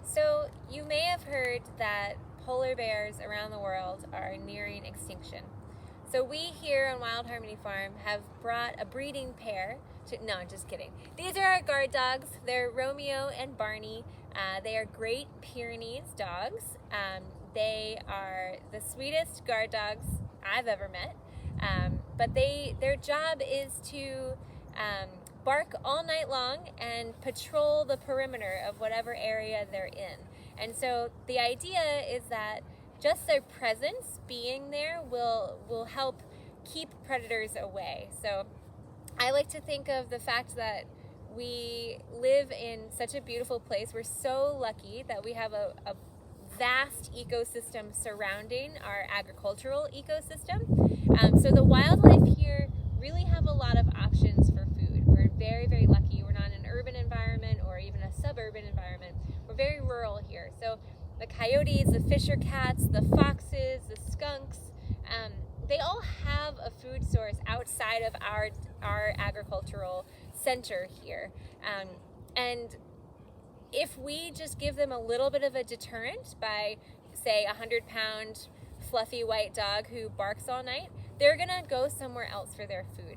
So you may have heard that polar bears around the world are nearing extinction. So we here on Wild Harmony Farm have brought a breeding pair to, no, just kidding. These are our guard dogs. They're Romeo and Barney. They are Great Pyrenees dogs. They are the sweetest guard dogs I've ever met. But their job is to bark all night long and patrol the perimeter of whatever area they're in. And so the idea is that just their presence being there will help keep predators away. So I like to think of the fact that we live in such a beautiful place. We're so lucky that we have a vast ecosystem surrounding our agricultural ecosystem. So the wildlife here really have a lot of options for food. We're very, very lucky. We're not in an urban environment or even a suburban environment. We're very rural here. So the coyotes, the fisher cats, the foxes, the skunks, they all have a food source outside of our agricultural center here. And if we just give them a little bit of a deterrent by, say, a 100-pound fluffy white dog who barks all night, they're gonna go somewhere else for their food.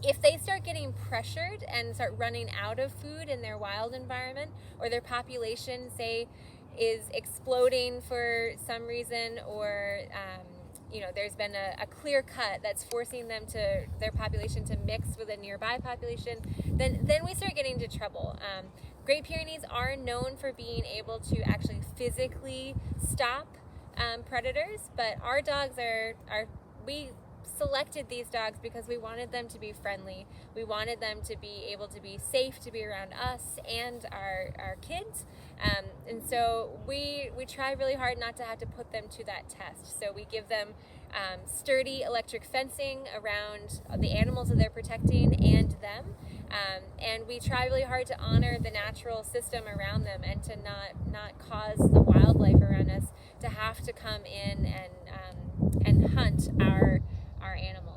If they start getting pressured and start running out of food in their wild environment, or their population, say, is exploding for some reason, or there's been a clear cut that's forcing their population to mix with a nearby population, then we start getting into trouble. Great Pyrenees are known for being able to actually physically stop predators, but our dogs we selected these dogs because we wanted them to be friendly. We wanted them to be able to be safe to be around us and our kids. And so we try really hard not to have to put them to that test. So we give them sturdy electric fencing around the animals that they're protecting and them. And we try really hard to honor the natural system around them and to not cause the wildlife around us to have to come in and hunt our animals.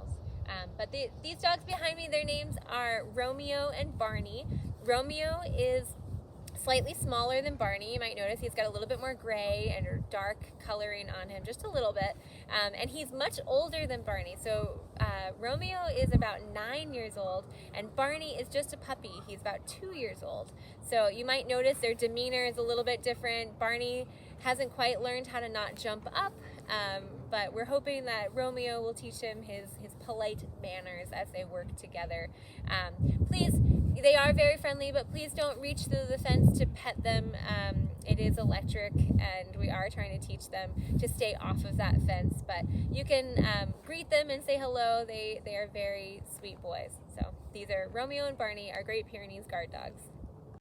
But these dogs behind me, their names are Romeo and Barney. Romeo is slightly smaller than Barney. You might notice he's got a little bit more gray and dark coloring on him, just a little bit. And he's much older than Barney. So Romeo is about 9 years old, and Barney is just a puppy. He's about 2 years old. So you might notice their demeanor is a little bit different. Barney hasn't quite learned how to not jump up, but we're hoping that Romeo will teach him his polite manners as they work together. Please, they are very friendly, but please don't reach through the fence to pet them. It is electric, and we are trying to teach them to stay off of that fence. But you can greet them and say hello. They are very sweet boys. So these are Romeo and Barney, our Great Pyrenees guard dogs.